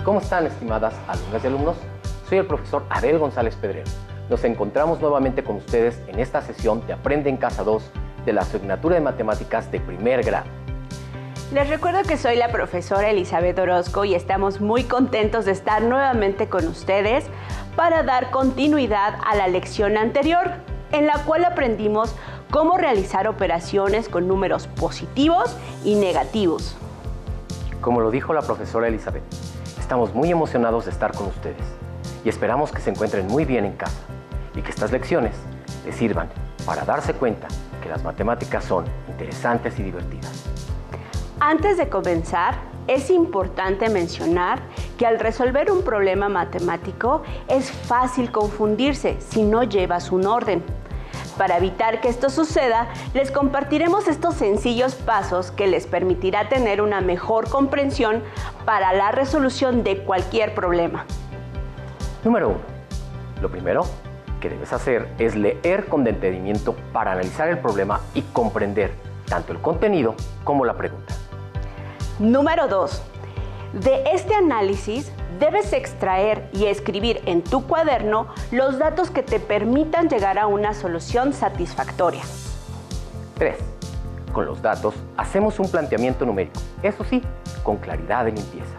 ¿Cómo están, estimadas alumnas y alumnos? Soy el profesor Abel González Pedrero. Nos encontramos nuevamente con ustedes en esta sesión de Aprende en Casa 2 de la asignatura de Matemáticas de primer grado. Les recuerdo que soy la profesora Elizabeth Orozco y estamos muy contentos de estar nuevamente con ustedes para dar continuidad a la lección anterior, en la cual aprendimos cómo realizar operaciones con números positivos y negativos. Como lo dijo la profesora Elizabeth, estamos muy emocionados de estar con ustedes y esperamos que se encuentren muy bien en casa y que estas lecciones les sirvan para darse cuenta que las matemáticas son interesantes y divertidas. Antes de comenzar, es importante mencionar que al resolver un problema matemático es fácil confundirse si no llevas un orden. Para evitar que esto suceda, les compartiremos estos sencillos pasos que les permitirá tener una mejor comprensión para la resolución de cualquier problema. Número 1. Lo primero que debes hacer es leer con detenimiento para analizar el problema y comprender tanto el contenido como la pregunta. Número 2. De este análisis debes extraer y escribir en tu cuaderno los datos que te permitan llegar a una solución satisfactoria. 3. Con los datos hacemos un planteamiento numérico, eso sí, con claridad y limpieza.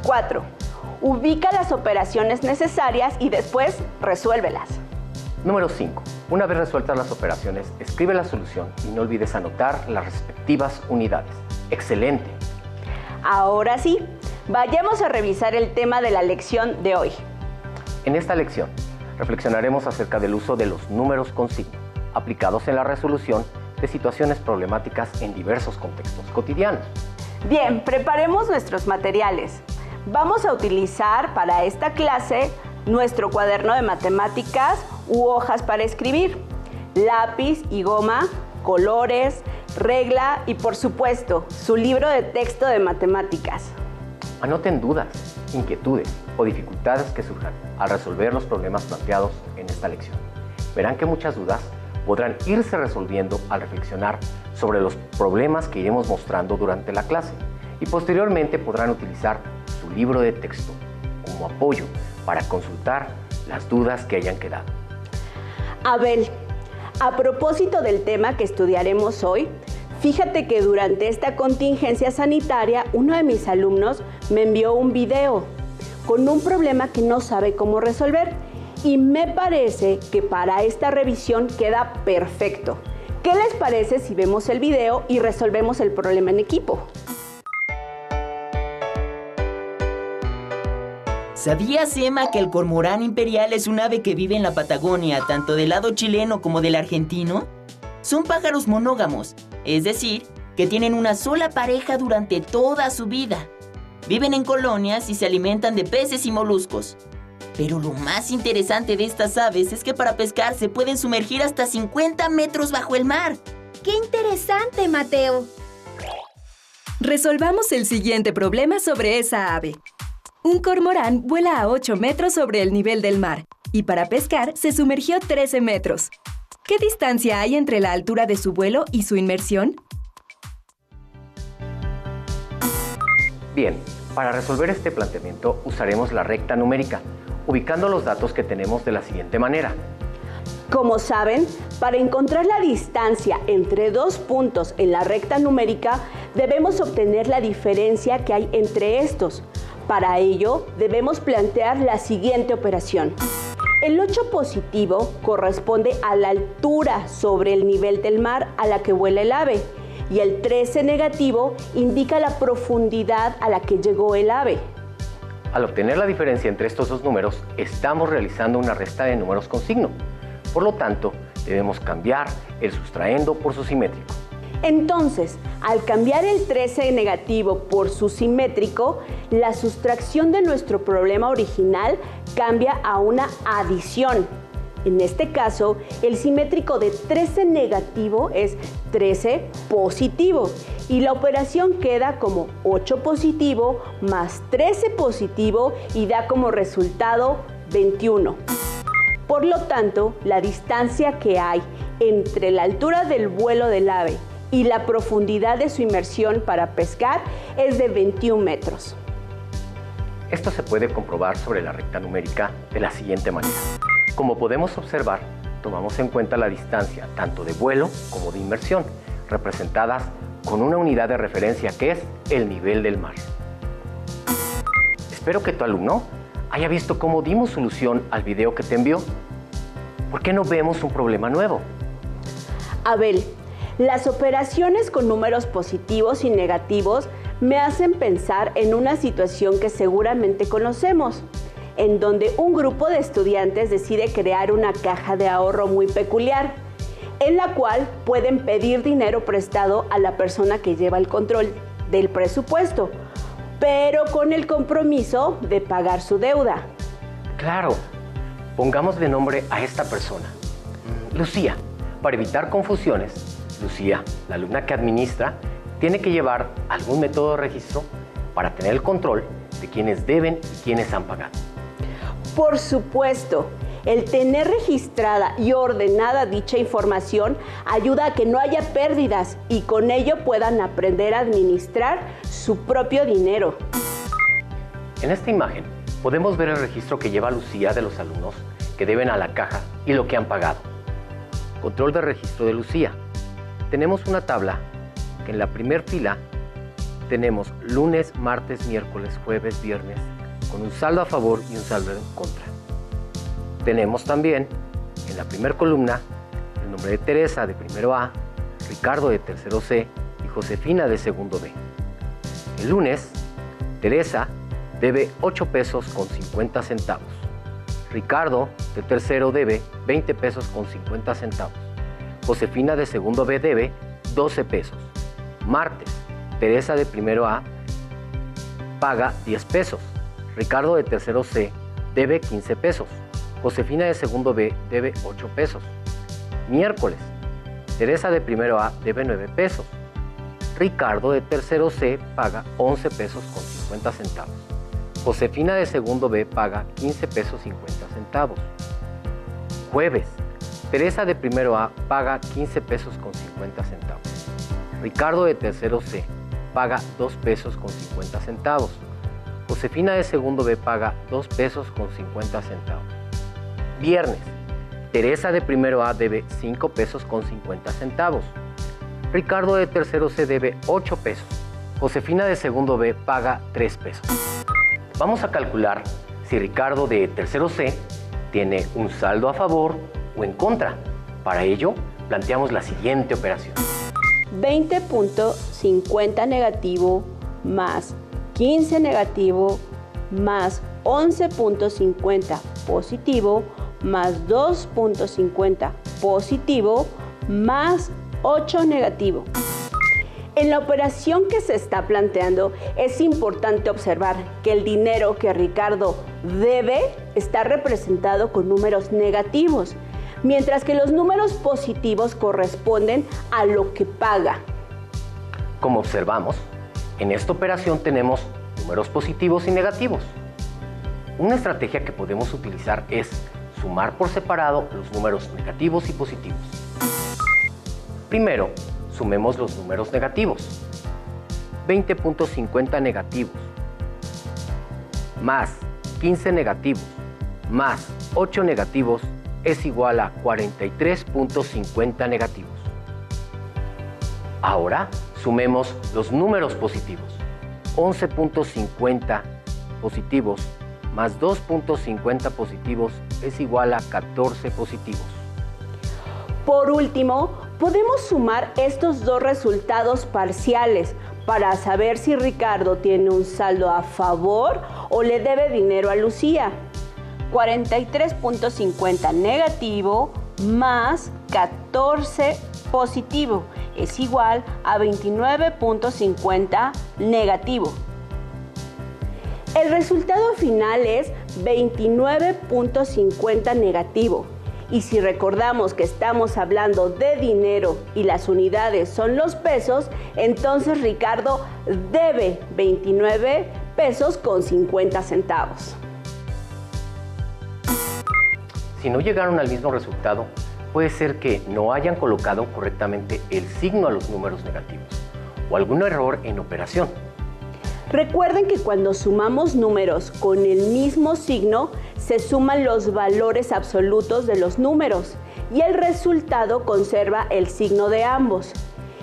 4. Ubica las operaciones necesarias y después resuélvelas. Número 5. Una vez resueltas las operaciones, escribe la solución y no olvides anotar las respectivas unidades. ¡Excelente! Ahora sí, vayamos a revisar el tema de la lección de hoy. En esta lección, reflexionaremos acerca del uso de los números con signo, aplicados en la resolución de situaciones problemáticas en diversos contextos cotidianos. Bien, preparemos nuestros materiales. Vamos a utilizar para esta clase nuestro cuaderno de matemáticas u hojas para escribir, lápiz y goma, colores, regla y, por supuesto, su libro de texto de matemáticas. Anoten dudas, inquietudes o dificultades que surjan al resolver los problemas planteados en esta lección. Verán que muchas dudas podrán irse resolviendo al reflexionar sobre los problemas que iremos mostrando durante la clase y posteriormente podrán utilizar su libro de texto como apoyo para consultar las dudas que hayan quedado. Abel, a propósito del tema que estudiaremos hoy, fíjate que durante esta contingencia sanitaria, uno de mis alumnos me envió un video con un problema que no sabe cómo resolver y me parece que para esta revisión queda perfecto. ¿Qué les parece si vemos el video y resolvemos el problema en equipo? ¿Sabías, Emma, que el cormorán imperial es un ave que vive en la Patagonia, tanto del lado chileno como del argentino? Son pájaros monógamos, es decir, que tienen una sola pareja durante toda su vida. Viven en colonias y se alimentan de peces y moluscos. Pero lo más interesante de estas aves es que para pescar se pueden sumergir hasta 50 metros bajo el mar. ¡Qué interesante, Mateo! Resolvamos el siguiente problema sobre esa ave. Un cormorán vuela a 8 metros sobre el nivel del mar y para pescar se sumergió 13 metros. ¿Qué distancia hay entre la altura de su vuelo y su inmersión? Bien, para resolver este planteamiento usaremos la recta numérica, ubicando los datos que tenemos de la siguiente manera. Como saben, para encontrar la distancia entre dos puntos en la recta numérica, debemos obtener la diferencia que hay entre estos. Para ello, debemos plantear la siguiente operación. El 8 positivo corresponde a la altura sobre el nivel del mar a la que vuela el ave y el 13 negativo indica la profundidad a la que llegó el ave. Al obtener la diferencia entre estos dos números, estamos realizando una resta de números con signo. Por lo tanto, debemos cambiar el sustraendo por su simétrico. Entonces, al cambiar el 13 negativo por su simétrico, la sustracción de nuestro problema original cambia a una adición. En este caso, el simétrico de 13 negativo es 13 positivo y la operación queda como 8 positivo más 13 positivo y da como resultado 21. Por lo tanto, la distancia que hay entre la altura del vuelo del ave y la profundidad de su inmersión para pescar es de 21 metros. Esto se puede comprobar sobre la recta numérica de la siguiente manera. Como podemos observar, tomamos en cuenta la distancia tanto de vuelo como de inmersión, representadas con una unidad de referencia que es el nivel del mar. Espero que tu alumno haya visto cómo dimos solución al video que te envió. ¿Por qué no vemos un problema nuevo? Abel, las operaciones con números positivos y negativos me hacen pensar en una situación que seguramente conocemos, en donde un grupo de estudiantes decide crear una caja de ahorro muy peculiar, en la cual pueden pedir dinero prestado a la persona que lleva el control del presupuesto, pero con el compromiso de pagar su deuda. Claro, pongámosle nombre a esta persona, Lucía. Para evitar confusiones, Lucía, la alumna que administra, tiene que llevar algún método de registro para tener el control de quienes deben y quienes han pagado. Por supuesto, el tener registrada y ordenada dicha información ayuda a que no haya pérdidas y con ello puedan aprender a administrar su propio dinero. En esta imagen podemos ver el registro que lleva Lucía de los alumnos que deben a la caja y lo que han pagado. Control de registro de Lucía. Tenemos una tabla que en la primera fila tenemos lunes, martes, miércoles, jueves, viernes, con un saldo a favor y un saldo en contra. Tenemos también en la primera columna el nombre de Teresa de primero A, Ricardo de tercero C y Josefina de segundo B. El lunes, Teresa debe 8 pesos con 50 centavos. Ricardo de tercero debe 20 pesos con 50 centavos. Josefina de segundo B debe 12 pesos. Martes, Teresa de primero A paga 10 pesos. Ricardo de tercero C debe 15 pesos. Josefina de segundo B debe 8 pesos. Miércoles, Teresa de primero A debe 9 pesos. Ricardo de tercero C paga 11 pesos con 50 centavos. Josefina de segundo B paga 15 pesos 50 centavos. Jueves, Teresa de primero A paga 15 pesos con 50 centavos. Ricardo de tercero C paga 2 pesos con 50 centavos. Josefina de segundo B paga 2 pesos con 50 centavos. Viernes, Teresa de primero A debe 5 pesos con 50 centavos. Ricardo de tercero C debe 8 pesos. Josefina de segundo B paga 3 pesos. Vamos a calcular si Ricardo de tercero C tiene un saldo a favor o en contra. Para ello, planteamos la siguiente operación. 20.50 negativo más 15 negativo más 11.50 positivo más 2.50 positivo más 8 negativo. En la operación que se está planteando es importante observar que el dinero que Ricardo debe está representado con números negativos, mientras que los números positivos corresponden a lo que paga. Como observamos, en esta operación tenemos números positivos y negativos. Una estrategia que podemos utilizar es sumar por separado los números negativos y positivos. Primero, sumemos los números negativos. 20.50 negativos más 15 negativos más 8 negativos es igual a 43.50 negativos. Ahora sumemos los números positivos. 11.50 positivos más 2.50 positivos es igual a 14 positivos. Por último, podemos sumar estos dos resultados parciales para saber si Ricardo tiene un saldo a favor o le debe dinero a Lucía. 43.50 negativo más 14 positivo es igual a 29.50 negativo. El resultado final es 29.50 negativo. Y si recordamos que estamos hablando de dinero y las unidades son los pesos, entonces Ricardo debe 29 pesos con 50 centavos. Si no llegaron al mismo resultado, puede ser que no hayan colocado correctamente el signo a los números negativos o algún error en operación. Recuerden que cuando sumamos números con el mismo signo, se suman los valores absolutos de los números y el resultado conserva el signo de ambos.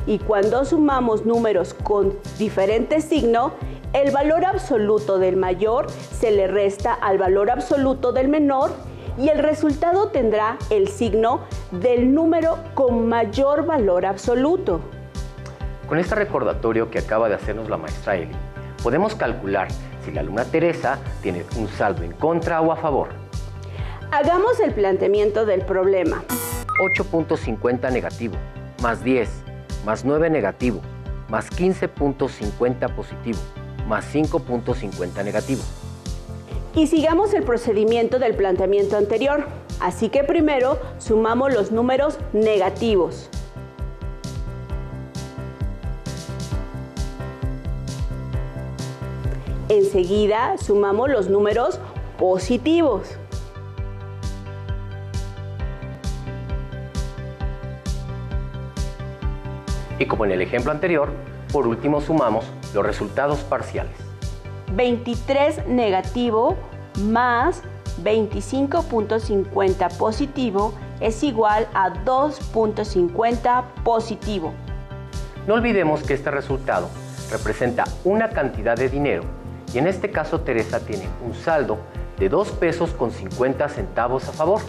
Y cuando sumamos números con diferente signo, el valor absoluto del mayor se le resta al valor absoluto del menor y el resultado tendrá el signo del número con mayor valor absoluto. Con este recordatorio que acaba de hacernos la maestra Eli, podemos calcular si la alumna Teresa tiene un saldo en contra o a favor. Hagamos el planteamiento del problema. 8.50 negativo, más 10, más 9 negativo, más 15.50 positivo, más 5.50 negativo. Y sigamos el procedimiento del planteamiento anterior. Así que primero sumamos los números negativos. Enseguida sumamos los números positivos. Y como en el ejemplo anterior, por último sumamos los resultados parciales. 23 negativo más 25.50 positivo es igual a 2.50 positivo. No olvidemos que este resultado representa una cantidad de dinero y en este caso Teresa tiene un saldo de 2 pesos con 50 centavos a favor.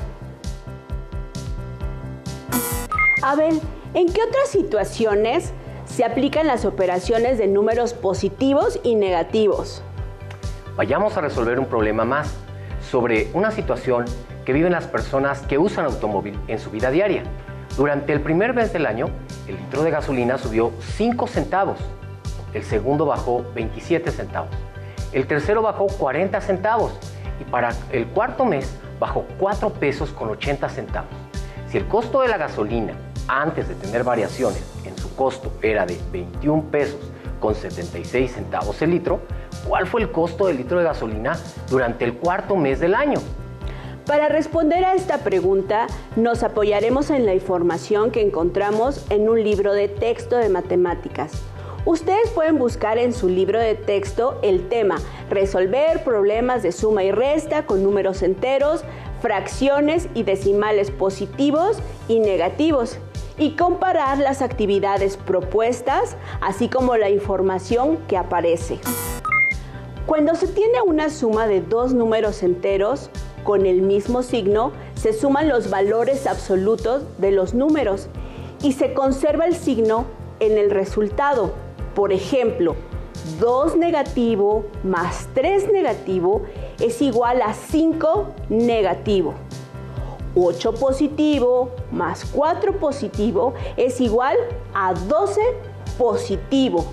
Abel, ¿en qué otras situaciones se aplican las operaciones de números positivos y negativos? Vayamos a resolver un problema más sobre una situación que viven las personas que usan automóvil en su vida diaria. Durante el primer mes del año, el litro de gasolina subió 5 centavos, el segundo bajó 27 centavos, el tercero bajó 40 centavos y para el cuarto mes bajó 4 pesos con 80 centavos. Si el costo de la gasolina, antes de tener variaciones en su costo, era de 21 pesos con 76 centavos el litro, ¿cuál fue el costo del litro de gasolina durante el cuarto mes del año? Para responder a esta pregunta, nos apoyaremos en la información que encontramos en un libro de texto de matemáticas. Ustedes pueden buscar en su libro de texto el tema resolver problemas de suma y resta con números enteros, fracciones y decimales positivos y negativos y comparar las actividades propuestas, así como la información que aparece. Cuando se tiene una suma de dos números enteros con el mismo signo, se suman los valores absolutos de los números y se conserva el signo en el resultado. Por ejemplo, 2 negativo más 3 negativo es igual a 5 negativo. 8 positivo más 4 positivo es igual a 12 positivo.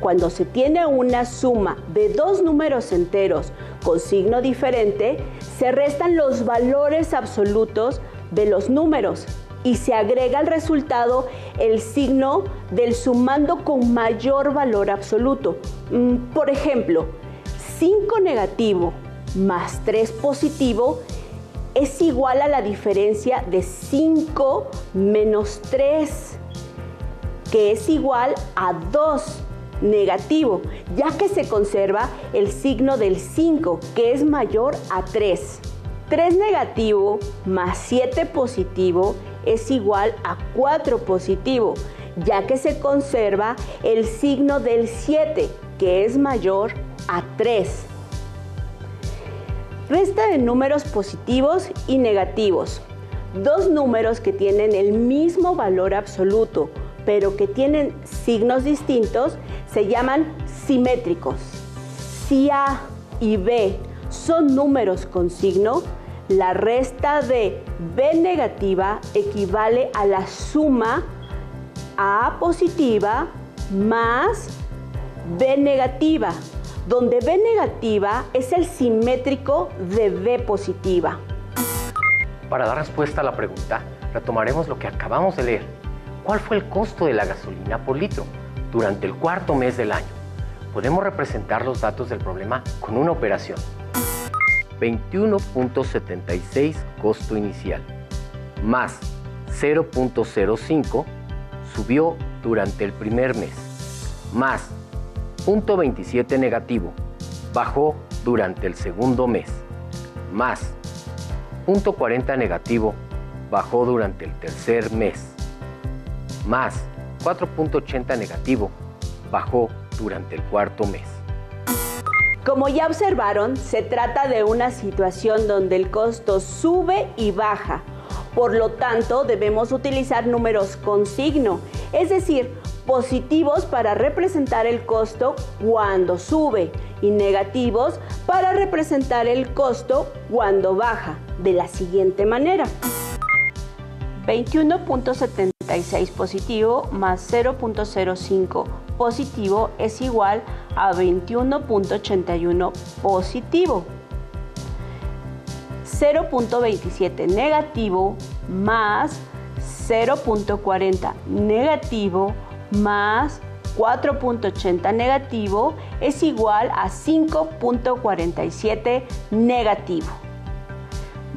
Cuando se tiene una suma de dos números enteros con signo diferente, se restan los valores absolutos de los números y se agrega al resultado el signo del sumando con mayor valor absoluto. Por ejemplo, 5 negativo más 3 positivo es igual a la diferencia de 5 menos 3, que es igual a 2 negativo, ya que se conserva el signo del 5, que es mayor a 3. 3 negativo más 7 positivo es igual a 4 positivo, ya que se conserva el signo del 7, que es mayor a 3. Resta de números positivos y negativos. Dos números que tienen el mismo valor absoluto, pero que tienen signos distintos, se llaman simétricos. Si A y B son números con signo, la resta de B negativa equivale a la suma A positiva más B negativa, donde B negativa es el simétrico de B positiva. Para dar respuesta a la pregunta, retomaremos lo que acabamos de leer. ¿Cuál fue el costo de la gasolina por litro durante el cuarto mes del año? Podemos representar los datos del problema con una operación. 21.76 costo inicial más 0.05 subió durante el primer mes más 0.27 negativo, bajó durante el segundo mes, más 0.40 negativo, bajó durante el tercer mes, más 4.80 negativo, bajó durante el cuarto mes. Como ya observaron, se trata de una situación donde el costo sube y baja. Por lo tanto, debemos utilizar números con signo, es decir, positivos para representar el costo cuando sube y negativos para representar el costo cuando baja, de la siguiente manera. 21.76 positivo más 0.05 positivo es igual a 21.81 positivo. 0.27 negativo más 0.40 negativo más 4.80 negativo es igual a 5.47 negativo.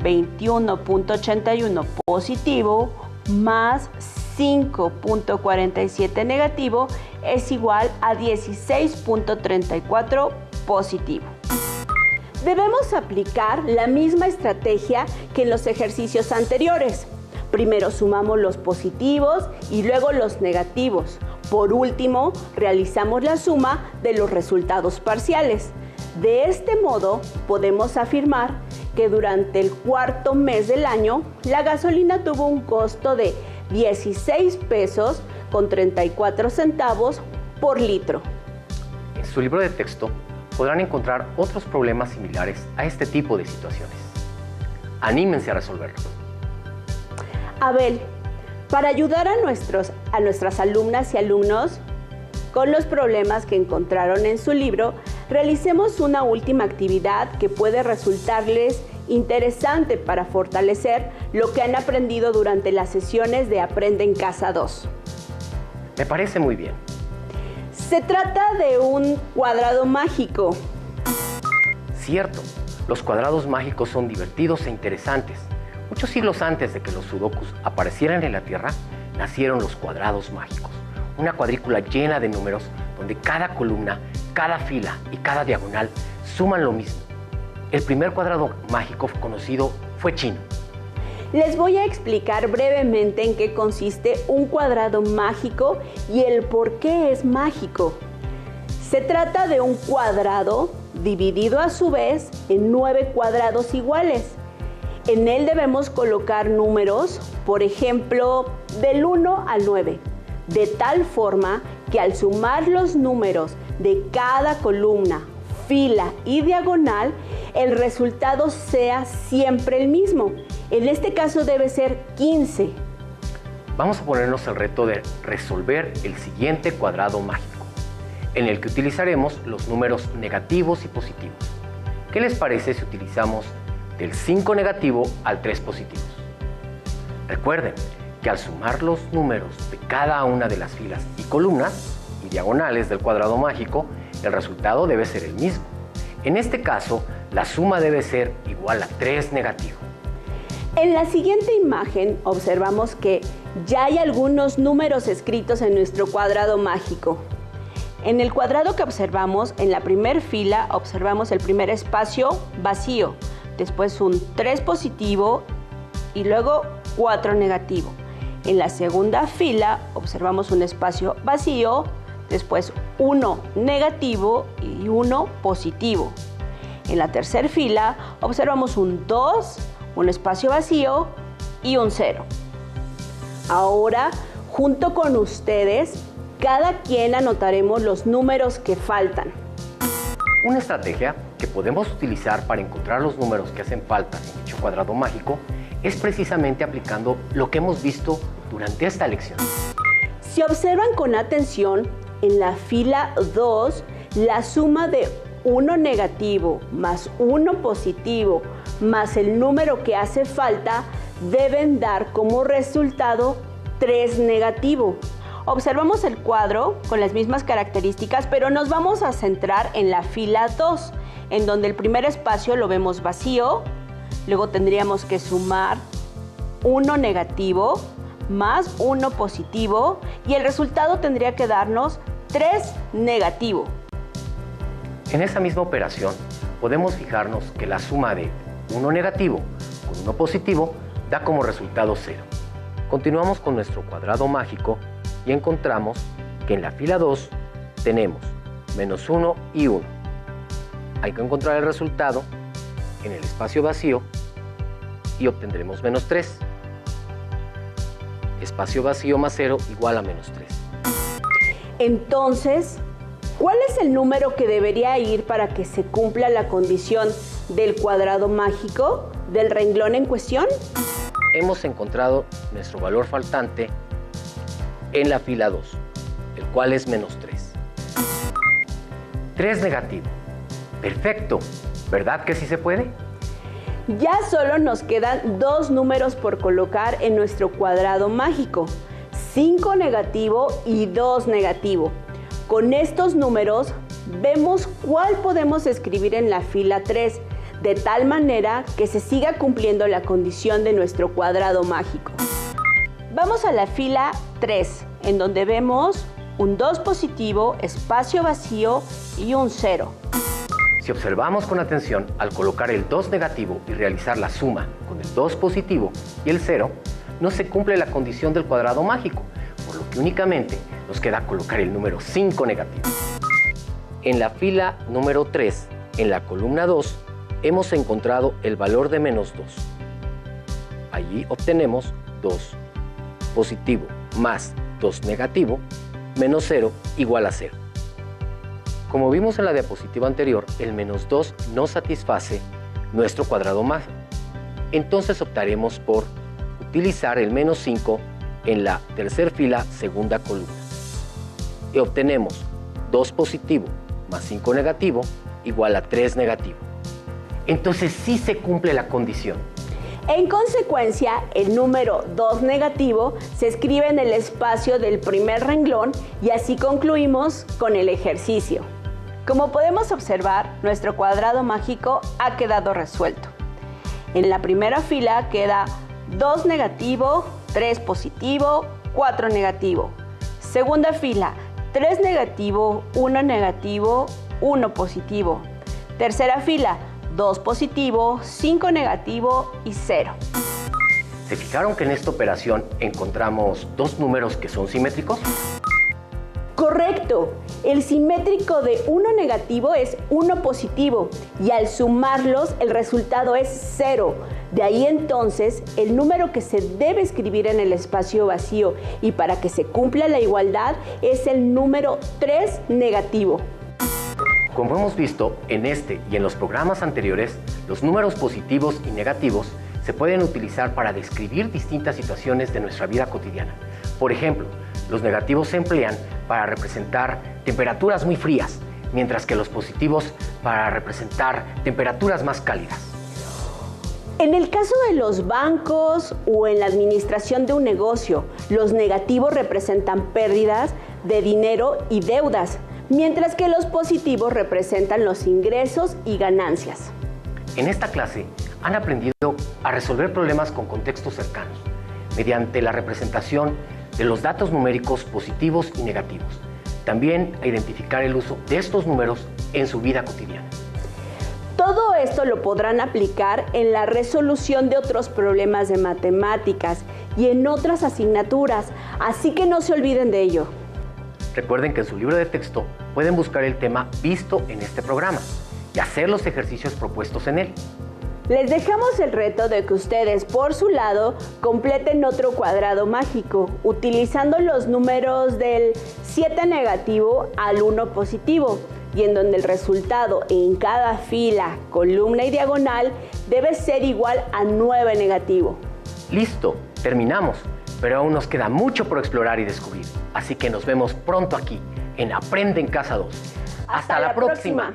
21.81 positivo más 5.47 negativo es igual a 16.34 positivo. Debemos aplicar la misma estrategia que en los ejercicios anteriores. Primero sumamos los positivos y luego los negativos. Por último, realizamos la suma de los resultados parciales. De este modo, podemos afirmar que durante el cuarto mes del año, la gasolina tuvo un costo de 16 pesos con 34 centavos por litro. En su libro de texto podrán encontrar otros problemas similares a este tipo de situaciones. Anímense a resolverlos. Abel, para ayudar a nuestras alumnas y alumnos con los problemas que encontraron en su libro, realicemos una última actividad que puede resultarles interesante para fortalecer lo que han aprendido durante las sesiones de Aprende en Casa 2. Me parece muy bien. Se trata de un cuadrado mágico. Cierto, los cuadrados mágicos son divertidos e interesantes. Muchos siglos antes de que los sudokus aparecieran en la Tierra, nacieron los cuadrados mágicos. Una cuadrícula llena de números donde cada columna, cada fila y cada diagonal suman lo mismo. El primer cuadrado mágico conocido fue chino. Les voy a explicar brevemente en qué consiste un cuadrado mágico y el por qué es mágico. Se trata de un cuadrado dividido a su vez en 9 cuadrados iguales. En él debemos colocar números, por ejemplo, del 1 al 9, de tal forma que al sumar los números de cada columna, fila y diagonal, el resultado sea siempre el mismo. En este caso debe ser 15. Vamos a ponernos el reto de resolver el siguiente cuadrado mágico, en el que utilizaremos los números negativos y positivos. ¿Qué les parece si utilizamos del 5 negativo al 3 positivos? Recuerden que al sumar los números de cada una de las filas y columnas y diagonales del cuadrado mágico, el resultado debe ser el mismo. En este caso, la suma debe ser igual a 3 negativo. En la siguiente imagen observamos que ya hay algunos números escritos en nuestro cuadrado mágico. En el cuadrado que observamos, en la primera fila, observamos el primer espacio vacío, después un 3 positivo y luego 4 negativo. En la segunda fila observamos un espacio vacío, después 1 negativo y 1 positivo. En la tercera fila observamos un 2, un espacio vacío y un 0. Ahora, junto con ustedes, cada quien anotaremos los números que faltan. Una estrategia que podemos utilizar para encontrar los números que hacen falta en dicho cuadrado mágico es precisamente aplicando lo que hemos visto durante esta lección. Si observan con atención, en la fila 2, la suma de 1 negativo más 1 positivo más el número que hace falta deben dar como resultado 3 negativo. Observamos el cuadro con las mismas características, pero nos vamos a centrar en la fila 2, en donde el primer espacio lo vemos vacío, luego tendríamos que sumar 1 negativo más 1 positivo y el resultado tendría que darnos 3 negativo. En esa misma operación podemos fijarnos que la suma de 1 negativo con 1 positivo da como resultado 0. Continuamos con nuestro cuadrado mágico y encontramos que en la fila 2 tenemos menos 1 y 1. Hay que encontrar el resultado en el espacio vacío y obtendremos menos 3. Espacio vacío más 0 igual a menos 3. Entonces, ¿cuál es el número que debería ir para que se cumpla la condición del cuadrado mágico del renglón en cuestión? Hemos encontrado nuestro valor faltante en la fila 2, el cual es menos 3. 3 negativo. Perfecto. ¿Verdad que sí se puede? Ya solo nos quedan 2 números por colocar en nuestro cuadrado mágico. 5 negativo y 2 negativo. Con estos números vemos cuál podemos escribir en la fila 3, de tal manera que se siga cumpliendo la condición de nuestro cuadrado mágico. Vamos a la fila 3, en donde vemos un 2 positivo, espacio vacío y un 0. Si observamos con atención, al colocar el 2 negativo y realizar la suma con el 2 positivo y el 0, no se cumple la condición del cuadrado mágico, por lo que únicamente nos queda colocar el número 5 negativo. En la fila número 3, en la columna 2, hemos encontrado el valor de menos 2. Allí obtenemos 2 positivo más 2 negativo menos 0 igual a 0. Como vimos en la diapositiva anterior, el menos 2 no satisface nuestro cuadrado mágico. Entonces optaremos por utilizar el menos 5 en la tercera fila, segunda columna. Y obtenemos 2 positivo más 5 negativo igual a 3 negativo. Entonces sí se cumple la condición. En consecuencia, el número 2 negativo se escribe en el espacio del primer renglón y así concluimos con el ejercicio. Como podemos observar, nuestro cuadrado mágico ha quedado resuelto. En la primera fila queda 2 negativo, 3 positivo, 4 negativo. Segunda fila, 3 negativo, 1 negativo, 1 positivo. Tercera fila, 2 positivo, 5 negativo y 0. ¿Se fijaron que en esta operación encontramos 2 números que son simétricos? Correcto. El simétrico de 1 negativo es 1 positivo y al sumarlos el resultado es 0. De ahí entonces el número que se debe escribir en el espacio vacío y para que se cumpla la igualdad es el número 3 negativo. Como hemos visto en este y en los programas anteriores, los números positivos y negativos se pueden utilizar para describir distintas situaciones de nuestra vida cotidiana. Por ejemplo, los negativos se emplean para representar temperaturas muy frías, mientras que los positivos para representar temperaturas más cálidas. En el caso de los bancos o en la administración de un negocio, los negativos representan pérdidas de dinero y deudas, mientras que los positivos representan los ingresos y ganancias. En esta clase han aprendido a resolver problemas con contextos cercanos, mediante la representación de los datos numéricos positivos y negativos. También a identificar el uso de estos números en su vida cotidiana. Todo esto lo podrán aplicar en la resolución de otros problemas de matemáticas y en otras asignaturas, así que no se olviden de ello. Recuerden que en su libro de texto pueden buscar el tema visto en este programa y hacer los ejercicios propuestos en él. Les dejamos el reto de que ustedes, por su lado, completen otro cuadrado mágico, utilizando los números del 7 negativo al 1 positivo, y en donde el resultado en cada fila, columna y diagonal debe ser igual a 9 negativo. Listo, terminamos, pero aún nos queda mucho por explorar y descubrir. Así que nos vemos pronto aquí, en Aprende en Casa 2. ¡Hasta la próxima!